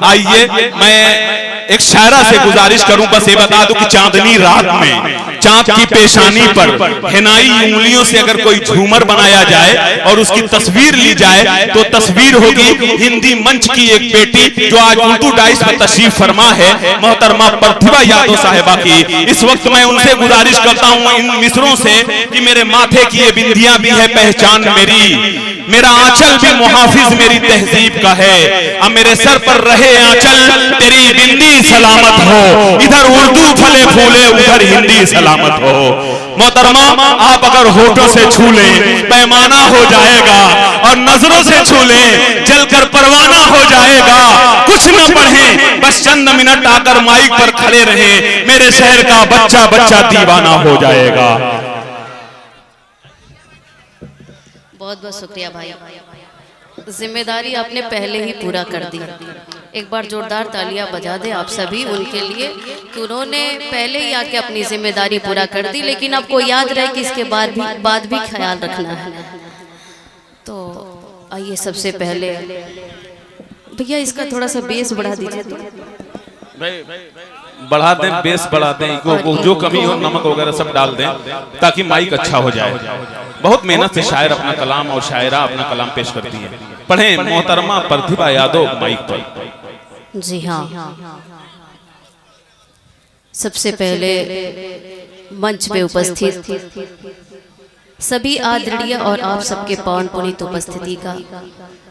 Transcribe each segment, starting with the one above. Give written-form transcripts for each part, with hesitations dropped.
आइए मैं एक शायरा से गुजारिश करूं, बस ये बता दूं कि चांदनी रात में चांद की पेशानी पर हिनाई उंगलियों से अगर कोई झूमर बनाया जाए और उसकी तस्वीर ली जाए तो तस्वीर होगी हिंदी मंच की एक बेटी जो आज उर्दू डाइस में तशरीफ फरमा है, मोहतरमा प्रतिभा यादव साहिबा की। इस वक्त मैं उनसे गुजारिश करता हूं इन मिसरों से कि मेरे माथे की ये बिंदियां भी है पहचान मेरी, मेरा आंचल भी मुहाफिज मेरी तहजीब का है, अब मेरे सर पर रहे आंचल तेरी बिंदी सलामत हो, इधर उर्दू फले फूले उधर हिंदी सलामत हो। मोहतरमा आप अगर होठों से छू लें पैमाना हो जाएगा और नजरों से छू लें जलकर परवाना हो जाएगा। कुछ न पढ़ें बस चंद मिनट आकर माइक पर खड़े रहें, मेरे शहर का बच्चा बच्चा दीवाना हो जाएगा। बहुत बहुत शुक्रिया भाई, जिम्मेदारी आपने पहले ही पूरा कर दी। एक बार जोरदार तालियां बजा दें आप सभी उनके लिए कि उन्होंने पहले ही आके अपनी जिम्मेदारी पूरा कर दी, लेकिन आपको याद रहे कि इसके बाद भी ख्याल रखना है। तो आइए सबसे पहले भैया इसका थोड़ा सा बेस बढ़ा दीजिए तो। बढ़ा दें, बेस बढ़ा दें, जो कमी हो नमक वगैरह सब डाल दें ताकि माइक अच्छा हो जाए। बहुत मेहनत से शायर अपना कलाम और शायरा अपना कलाम पेश करती है। पढ़ें मोहतरमा प्रतिभा यादव माइक पर। जी हाँ, सबसे पहले मंच पे उपस्थित सभी आदरणीय और आप सबके पावन पुनीत उपस्थिति का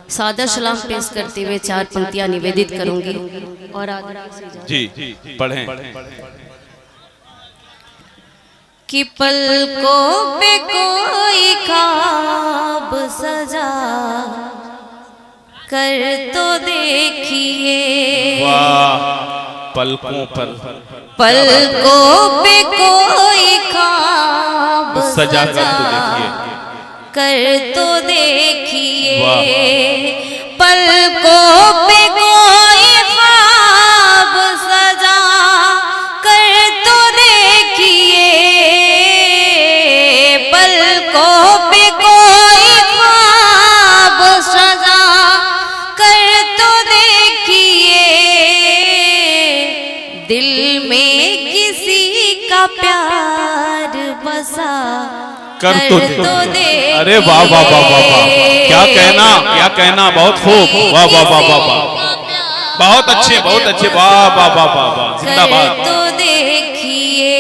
सादर सलाम पेश करते हुए चार पंक्तियां निवेदित करूंगी और जी पढ़ें। कि पलकों पे कोई ख्वाब सजा कर तो देखिए, वाह, पलकों पर पलकों पे कोई ख्वाब सजा कर तो देखिए, पलकों पे कोई ख्वाब सजा कर तो देखिए, पलकों पे कोई ख्वाब सजा कर तो देखिए, दिल में किसी का प्यार बसा कर तो दे। अरे वाह वाह वाह वाह वाह, क्या कहना, बहुत खूब, वाह वाह वाह वाह वाह, बहुत अच्छे, वाह वाह वाह वाह वाह, जिंदाबाद। तो देखिए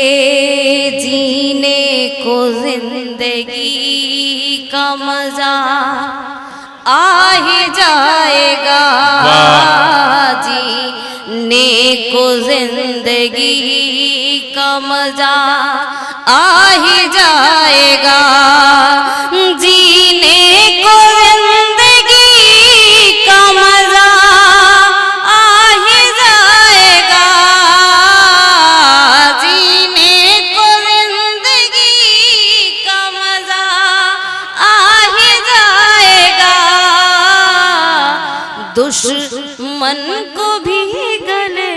जीने को जिंदगी का मजा आ ही जाएगा, जीने को जिंदगी का मजा आ ही जाएगा, जीने को जिंदगी का मजा आ ही जाएगा, जीने को जिंदगी का मजा आ ही जाएगा, दुश्मन को भी गले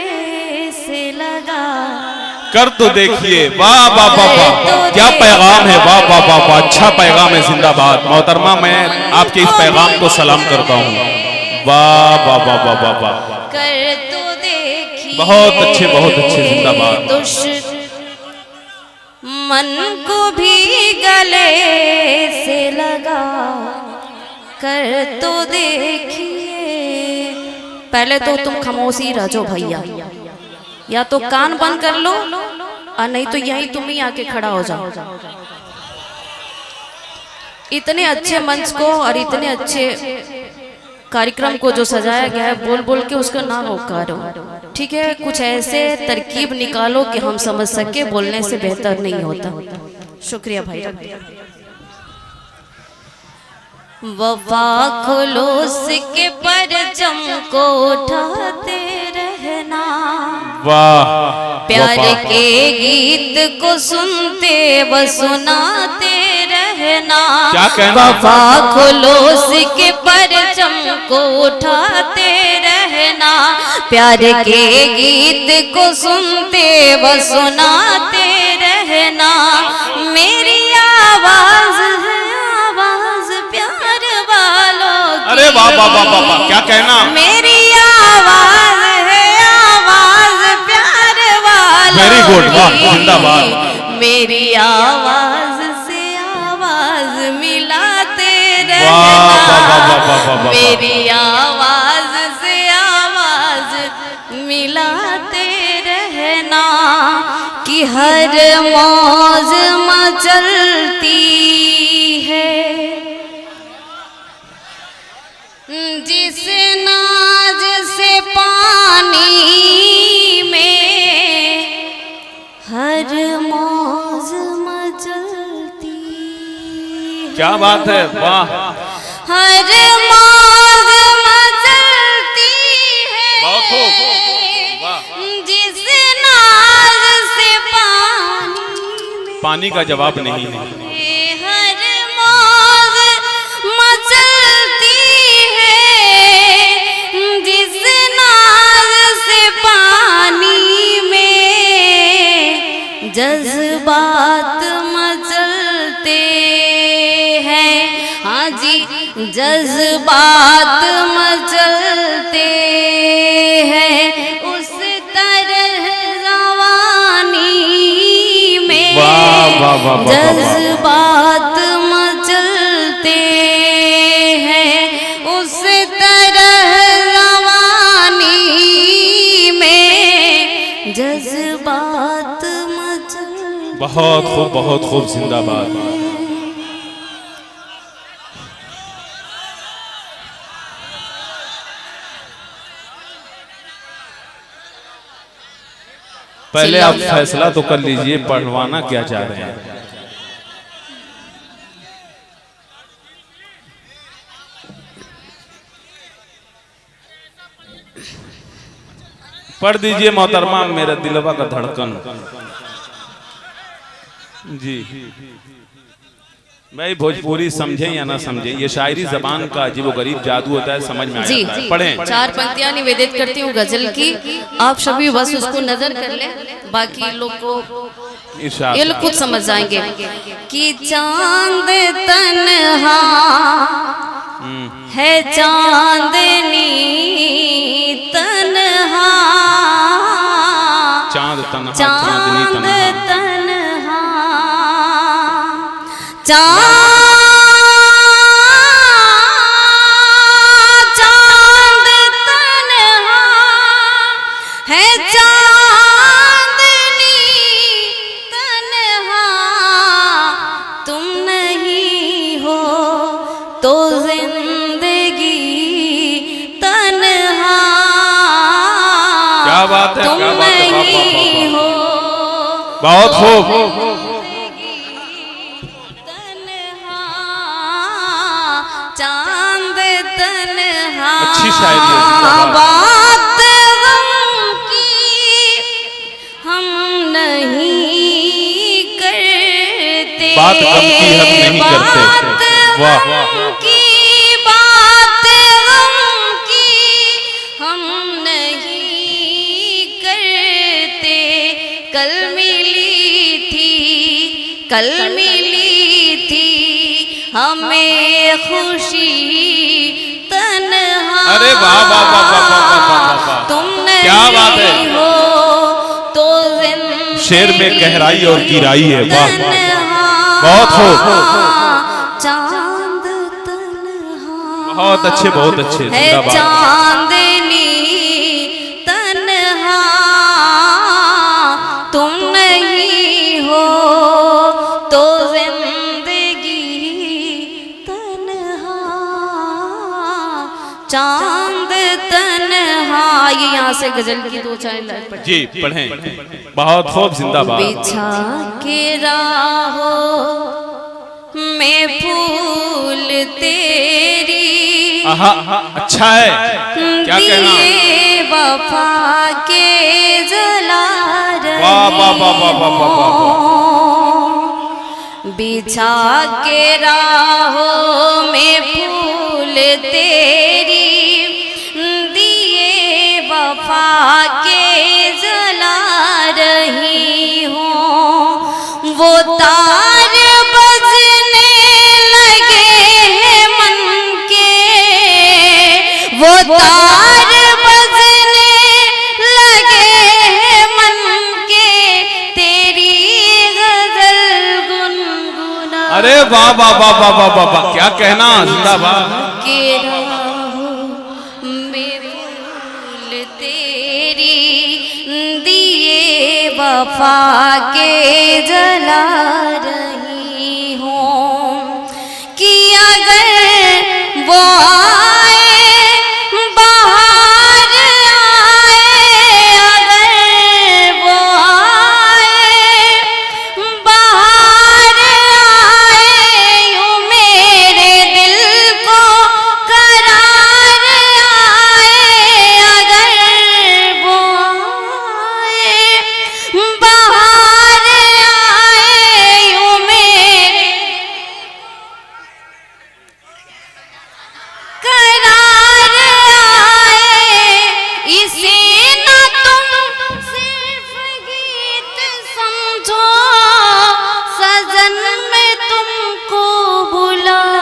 से लगा कर तो देखिए। वाह वाह वाह वाह, क्या पैगाम है, वाह वाह वाह वाह, अच्छा पैगाम है, जिंदाबाद। मोहतरमा मैं आपके इस पैगाम को सलाम करता हूँ, वाह वाह वाह वाह वाह वाह, कर तो देखिए, बहुत अच्छे, जिंदाबाद। मन को भी गले से लगा कर तो देखिए। पहले तो तुम खामोशी रह जाओ भैया, या तो कान बंद कर लो और नहीं तो यहीं तुम ही आके खड़ा हो जाओ। इतने अच्छे मंच को और इतने अच्छे कार्यक्रम को जो सजाया गया है, बोल बोल के उसका नाम होकारो। ठीक है, कुछ ऐसे तरकीब निकालो कि हम समझ सके, बोलने से बेहतर नहीं होता। शुक्रिया भाई। वफा खुलूस के परचम को उठाते रहना, वाह, प्यार के गीत को सुनते व सुनाते रहना, वफा खुलूस के परचम को उठाते रहना, प्यार के गीत को सुनते व सुनाते रहना, मेरी आवाज है आवाज प्यार वालों की। अरे वाह वाह वाह वाह, क्या कहना, मेरी आवाज गुड, वाह जिंदाबाद। मेरी आवाज से आवाज मिलाते वाह वाह वाह वाह वाह रहना, वाह। मेरी आवाज से आवाज मिलाते रहना, कि हर मौज मचलती है जिस नाज से पानी में, हर मौज मचलती है। क्या बात है, वाह हर मौज मचलती है बहुत खूब, वाह। जिस नाज से पानी का जवाब नहीं है। हर मौज मचलती है जिस नाज से पानी में, जज्बात मचलते हैं, हाँ जी जज्बात मचलते हैं, उस तरह रवानी में वाह वाह वाह वाह। जज्बात मचलते हैं, उस तरह रवानी में जज्बात मचलते। बहुत खूब, बहुत खूब, जिंदाबाद। पहले आप फैसला तो कर लीजिए, पढ़वाना क्या चाह रहे हैं। पढ़ दीजिए मोहतरमा, मेरा दिलवा का धड़कन। जी भाई, भोजपुरी समझे या ना समझे, ये शायरी जबान का अजीब गरीब जादू होता है, समझ में आ जी जाता है। पढ़ें। 4 पंक्तियां निवेदित करती हूँ गजल की, आप सभी बस उसको नजर कर ले, बाकी लोग को इरशाद। ये लोग खुद समझ जाएंगे। कि चांद तन्हा है चांदनी तन्हा, चांद तन्हा, चांद चांदनी तन्हा। तन्हा, चांद तन्हा है चांदनी तन्हा, तुम नहीं हो तो जिंदगी तन्हा। क्या बात है, तुम क्या बात है, वाह, वाह, वाह, नहीं वाह। हो बहुत खूब। तन्हा, चांद तन्हा। अच्छी शायरी है, जिंदाबाद। बात गम की हम नहीं करते, बात गम की हम नहीं करते। वाह। बात गम की, बात गम की हम नहीं करते। कल मिली थी, कल मिली थी हमें खुशी तन्हा। अरे वाह वाह वाह वाह वाह वाह वाह वाह। तुम नहीं क्या बात है। हो तो जिंदगी शेर में गहराई और गिराई है, वाह तन्हा। बहुत खूब। चांद तन्हा बहुत अच्छे, बहुत अच्छे, है, जिंदाबाद। चांदनी तन्हा, तुम नहीं हो तो जिंदगी तन्हा, चांद तन्हा। ये यहाँ से गजल की 2-4 लाइन पढ़। जी पढ़ें। बहुत खूब, जिंदाबाद। बिछा के राहों में फूल तेरी, आहा, अच्छा है, क्या कहना। दिए वफा के जला रहे वाह वाह वाह वाह वाह वाह वाह। बिछा के राहों में फूल तेरी, दिए वफा के जला रही हूँ। वो तार बजने लगे हैं मन के, वो तार बजने लगे हैं मन के, वाह वाह वाह वाह वाह वाह वाह, क्या कहना, जिंदाबाद। के राहों में फूल तेरी दिए वफा के जला रही हूँ, कि अगर वो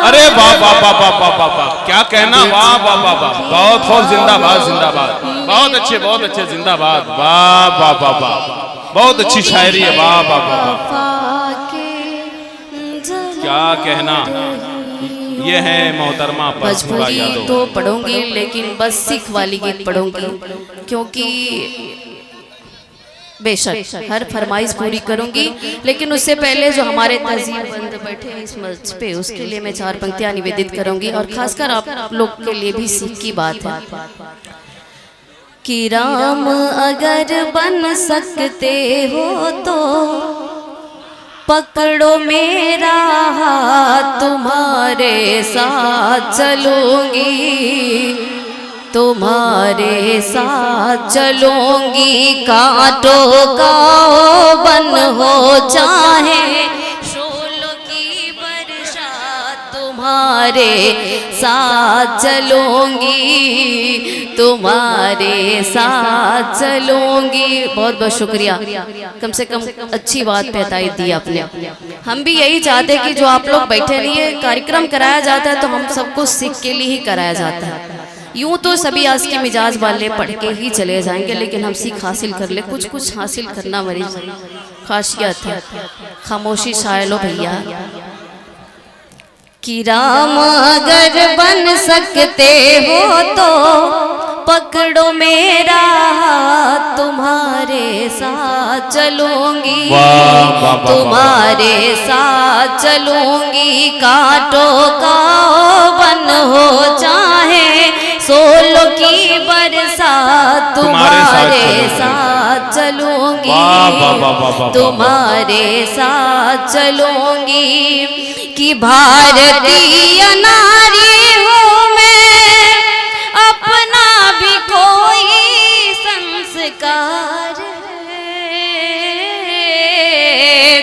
अरे वाह वाह वाह वाह वाह वाह वाह, क्या कहना, वाह वाह वाह वाह, बहुत बहुत जिंदाबाद जिंदाबाद, बहुत अच्छे जिंदाबाद, वाह वाह वाह वाह, बहुत अच्छी शायरी है, वाह वाह वाह, क्या कहना। ये है मोहतरमा भोजपुरी तो पढ़ूंगी, लेकिन बस सिख वाली गीत पढ़ूंगी, क्योंकि बेशक हर फरमाइश पूरी करूंगी, लेकिन उससे पहले जो हमारे तहजीबबंद बैठे हैं इस मंच पे, उसके लिए मैं 4 पंक्तियां निवेदित करूंगी, और खासकर आप लोग के लिए भी सीख की बात है कि राम अगर बन सकते हो तो पकड़ो मेरा हाथ, तुम्हारे साथ चलूंगी, तुम्हारे साथ चलूंगी, कांटों का बन हो चाहे शोलों की बरसात, तुम्हारे साथ चलूंगी, तुम्हारे साथ चलूंगी। बहुत बहुत शुक्रिया, कम से कम अच्छी बात पे हिदायत दी आपने। हम भी यही चाहते हैं कि जो आप लोग बैठे रहिए, कार्यक्रम कराया जाता है तो हम सबको सीख के लिए ही कराया जाता है। यूं तो सभी आज के मिजाज वाले पढ़ के ही चले जाएंगे, लेकिन हम सीख हासिल कर ले, कुछ कुछ हासिल करना मेरी खासियत है। खामोशी छाए लो भैया। कि राम अगर बन सकते हो तो पकड़ो मेरा हाथ, तुम्हारे साथ चलूंगी, तुम्हारे साथ चलूंगी, कांटों का बन हो चाहे सोलों की बरसात, तुम्हारे साथ चलूंगी, तुम्हारे साथ चलूंगी, कि भारतीय नारी हूँ मैं, अपना भी कोई संस्कार है,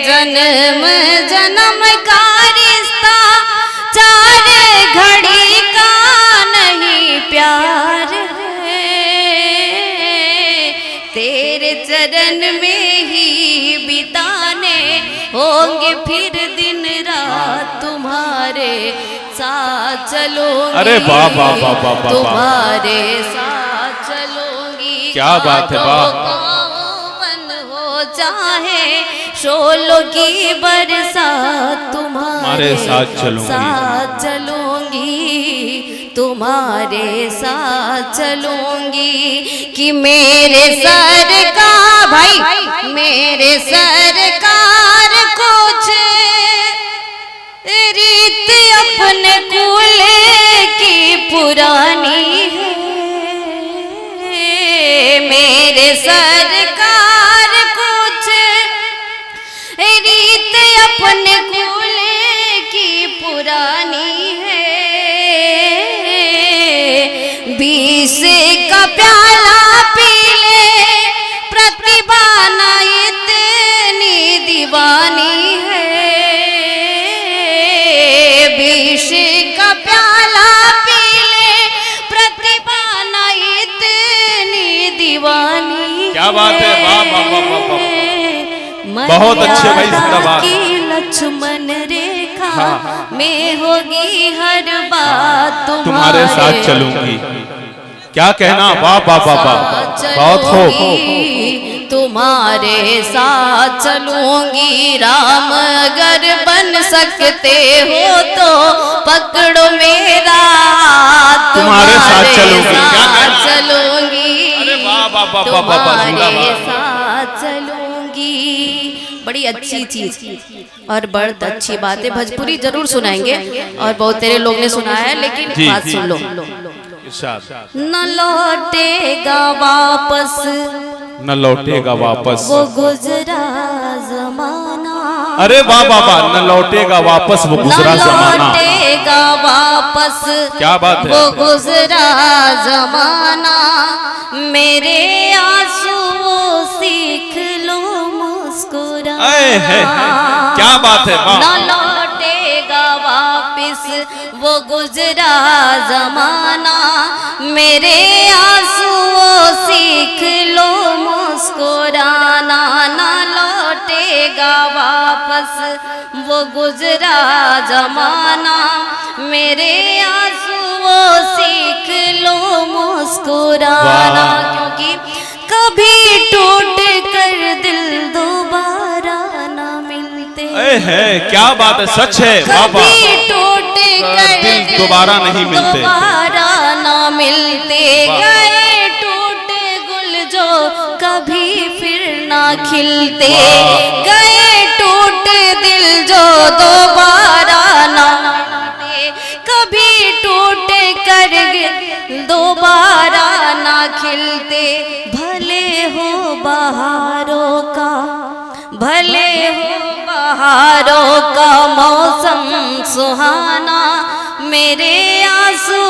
जन्म जन्म का रिश्ता, 4 घड़ी का नहीं प्यार है, तेरे चरण में ही बिताने होंगे फिर दिन रात, तुम्हारे साथ चलूंगी, अरे वाह वाह वाह वाह वाह, तुम्हारे साथ चलूंगी, क्या बात है, वाह। हो चाहे शोलों की बरसात, तुम्हारे साथ चलूंगी, तुम्हारे साथ चलूंगी, कि मेरे सरकार भाई, मेरे सरकार कुछ रीत अपने कुल की पुरानी है, मेरे सरकार कुछ रीत अपने कुल की पुरानी है, 20 का प्याला पी ले प्रतिभा ना इतनी दीवानी है, 20 का प्याला पी ले प्रतिभा ना इतनी दीवानी। क्या बात है, वाह वाह वाह वाह वाह, बहुत अच्छे भाई, जिंदाबाद। लक्ष्मण रेखा में होगी हर बात, तुम्हारे साथ चलूंगी, क्या कहना, वाह वाह वाह वाह, बहुत हो। तुम्हारे साथ चलूंगी राम, अगर बन सकते हो तो पकड़ो मेरा, तुम्हारे साथ चलूंगी, अरे वाह वाह वाह वाह, तुम्हारे साथ चलूंगी। बड़ी अच्छी चीज और बहुत अच्छी बात है। भोजपुरी जरूर सुनाएंगे और बहुत तेरे लोग ने सुनाया है, लेकिन बात सुन लो। न लौटेगा वापस, न लौटेगा वापस वो गुजरा जमाना। अरे वाह वाह वाह, न लौटेगा वापस वो गुजरा जमाना, न लौटेगा वापस, क्या बात है, वो गुजरा जमाना। मेरे आंसू सीख लो मुस्कुराना, क्या बात है, न लौटेगा वापस वो गुजरा जमाना। मेरे आंसू सीख लो मुस्कुराना, न लौटेगा वापस वो गुजरा जमाना। मेरे आंसू सीख लो मुस्कुराना, क्योंकि कभी टूट कर दिल दोबारा ना मिलते। क्या बात है, सच है, कभी टूट कर दिल दोबारा नहीं मिलते, दोबारा ना मिलते। गए टूटे गुल जो कभी फिर ना खिलते, गए टूटे दिल जो दोबारा ना मिलते। कभी टूटे कर दोबारा ना खिलते। भले हो बहारों का, भले हो बहारों का मौसम सुहाना। मेरे आंसू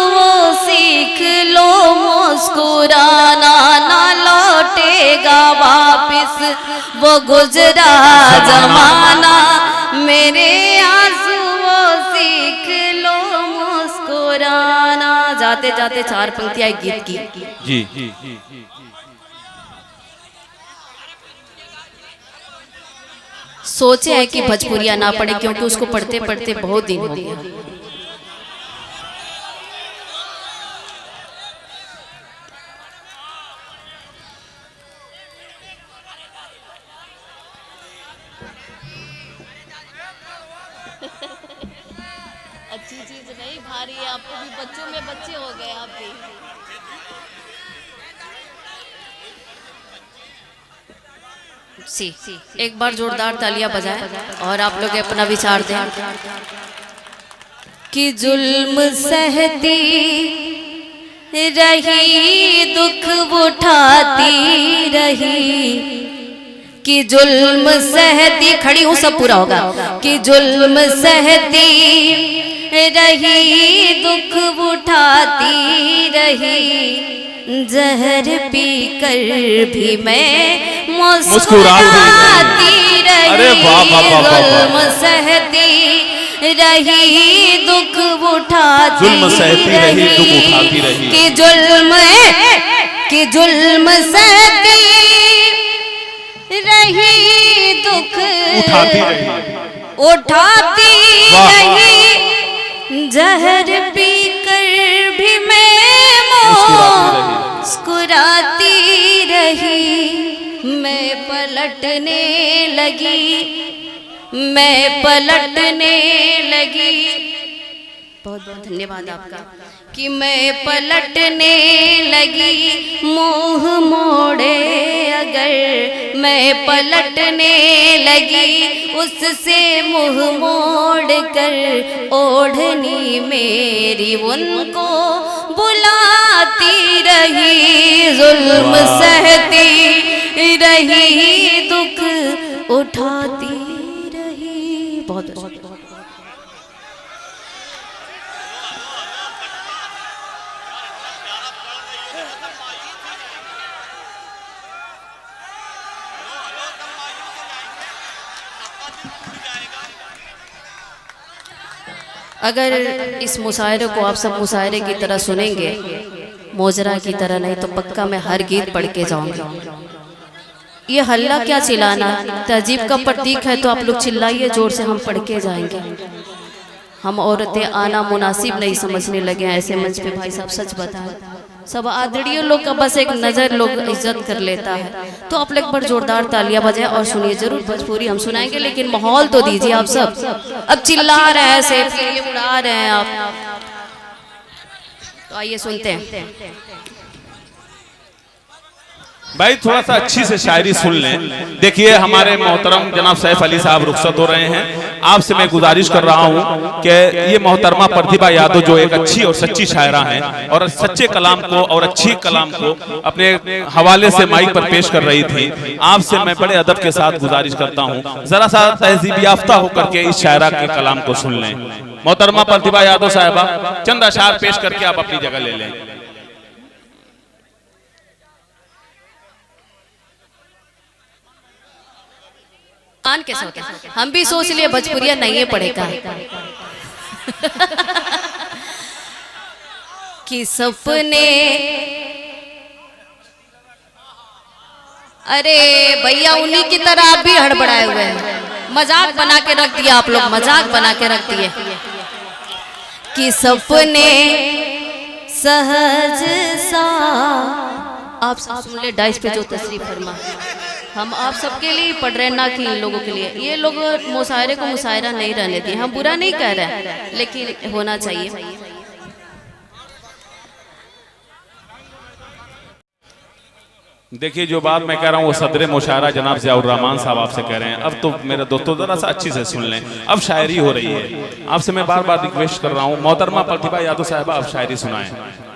सीख लो मुस्कुराना, ना लौटेगा वापस वो गुजरा जमाना। मेरे आंसू सीख लो मुस्कुराना। जाते जाते चार पंक्तियां गीत की जी। सोचे है कि भोजपुरिया ना पढ़े, क्योंकि उसको पढ़ते पढ़ते बहुत दिन हो गया। अच्छी चीज नहीं, भारी है। आपको भी बच्चों में बच्चे हो गए आप भी। एक बार जोरदार तालियां बजाएं और आप लोग अपना विचार दें कि जुल्म सहती रही, दुख उठाती रही, कि जुल्म सहती, खड़ी हूं सब पूरा होगा, कि जुल्म सहती रही, दुख उठाती रही। जहर पी कर भी मैं मुस्कुराती रही। जुल्म सहती रही, दुख उठाती रही, कि जुल्म सहती रही, दुख उठाती रही। जहर पी कर भी मैं मुस्कुराती रही। मैं पलटने लगी, मैं पलटने लगी। बहुत बहुत धन्यवाद आपका। कि मैं पलटने लगी, मुंह मोड़े अगर मैं पलटने लगी, उससे मुंह मोड़ कर ओढ़नी मेरी उनको बुलाती रही। जुल्म सहती रही, दुख उठाती रही। बहुत बहुत अगर इस मुशायरे को आप सब मुशायरे की तरह सुनेंगे, मोजरा की तरह नहीं, तो पक्का मैं हर गीत पढ़ के जाऊंगा। ये हल्ला क्या चिल्लाना, तहजीब का प्रतीक है, तो आप लोग चिल्लाइए जोर से, हम पढ़ के जाएंगे। हम औरतें आना मुनासिब नहीं समझने लगे हैं ऐसे मंच पे। भाई साहब सच बताएं, सब आदरणीय लोग का बस एक नजर लोग इज्जत कर लेता है। तो आप लोग एक बार जोरदार तालियां बजाएं और सुनिए जरूर। भोजपुरी हम सुनाएंगे लेकिन माहौल तो दीजिए आप सब। अब चिल्ला रहे हैं, सिर्फ ये उड़ा रहे हैं आप, तो आइए सुनते हैं। भाई थोड़ा सा अच्छी से शायरी सुन लें। देखिए हमारे मोहतरम जनाब सैफ अली साहब रुखसत हो रहे हैं। आपसे मैं गुजारिश कर रहा हूं कि ये मोहतरमा प्रतिभा यादव जो एक अच्छी और सच्ची शायरा हैं और सच्चे कलाम को और अच्छी कलाम को अपने हवाले से माइक पर पेश कर रही थी, आपसे मैं बड़े अदब के साथ गुजारिश करता हूं जरा सा तहजीब याफ्ता होकर के इस शायरा के कलाम को सुन लें। मोहतरमा प्रतिभा यादव साहिबा चंद अशार पेश करके आप अपनी जगह ले लें। कैसे होता है? हम भी सोच लिए भोजपुरिया नहीं पढ़ेगा कि सपने, अरे भैया उन्हीं की तरह आप भी हड़बड़ाए हुए हैं। मजाक बना के रख दिया आप लोग, मजाक बना के रख दिए कि सपने सहज सा। आप सुन ले डाइस पे जो तशरीफ फरमा, हम आप सबके लिए पढ़ रहे हैं ना कि इन लोगों के लिए। ये लोग मुशायरे को मुशायरा नहीं रहने दिए, हम बुरा नहीं कह रहे हैं लेकिन होना चाहिए। देखिए जो बात मैं कह रहा हूँ वो सदर मुशायरा जनाब ज़ियाउर रहमान साहब आपसे कह रहे हैं। अब तो मेरे दोस्तों जरा सा अच्छी से सुन लें, अब शायरी हो रही है। आपसे मैं बार बार रिक्वेस्ट कर रहा हूँ मोहतरमा प्रतिभा यादव साहिबा आप शायरी सुनाएं।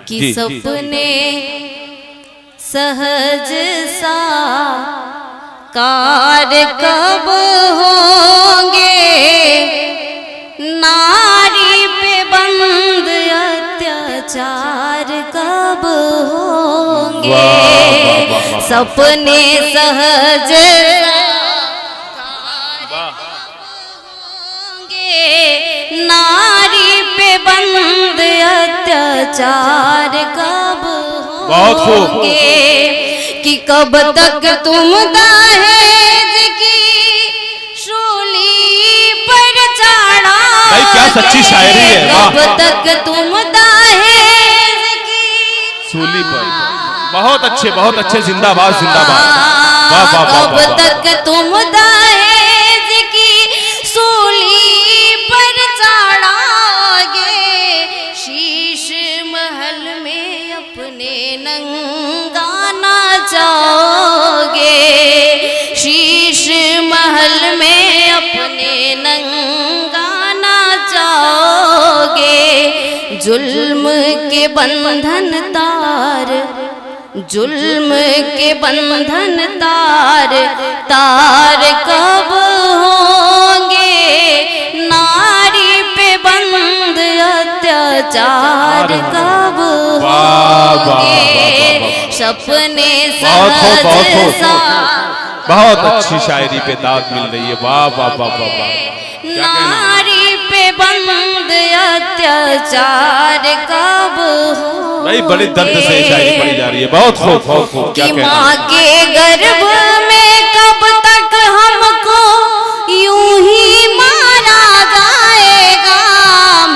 कि सपने सहज सा कार कब होंगे, नारी पे बंद अत्याचार कब होंगे। सपने सहज होंगे, नारी पे बंद अत्याचार कब होंगे। कि कब तक तुम दहेज की सूली पर चढ़ा, भाई क्या सच्ची शायरी है। कब तक तुम दहेज की सूली पर, बहुत अच्छे जिंदाबाद जिंदाबाद। कब तक तुम दहेज की सूली पर चढ़ाओगे, शीश महल में अपने नंगा जाओगे, शीश महल में अपने नंगा जाओगे। जुल्म के बंधन तार, जुल्म के बंधन तार तार कब होंगे, नारी पे बंद अत्याचार कब होंगे। सपने सहज सा, बहुत अच्छी शायरी पे दाद मिल रही है। वाह वाह वाह वाह वाह। नारी पे बंद अत्याचार कब हो, भाई बड़ी दर्द से शायरी पढ़ी जा रही है। बहुत खूब बहुत खूब। कि माँ के गर्भ में कब तक हमको यूं ही मारा जाएगा।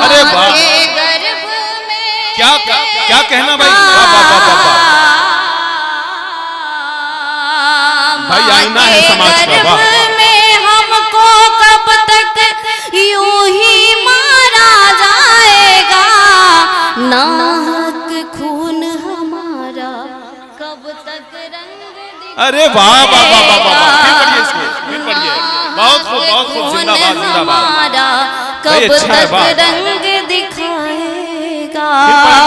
अरे माँ के गर्भ में क्या कहना भाई। वाह वाह वाह वाह। भाई आईना है समाज का। वाह में हमको कब तक यूं ही मारा जाएगा, नाक खून हमारा कब तक रंग। अरे वाह वाह वाह वाह वाह। फिर पढ़िए इसको, फिर पढ़िए। बहुत खूब जिंदाबाद जिंदाबाद। कब तक रंग दिखाएगा।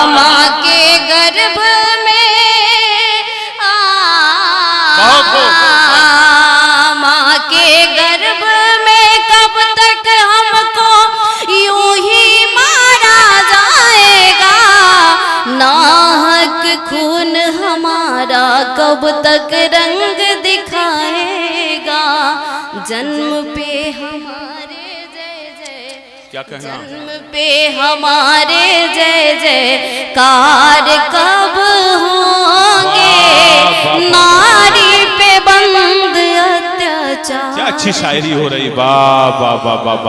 माँ के गर्भ में माँ के गर्भ में कब तक हमको यूं ही मारा जाएगा, नाहक खून हमारा कब तक रंग दिखाएगा। जन्म पे हमारे जय जय, क्या कहना, जन्म पे हमारे जय जयकार कब होंगे, नारी पे बंद अत्याचार। क्या अच्छी शायरी हो रही। वाह वाह वाह वाह वाह।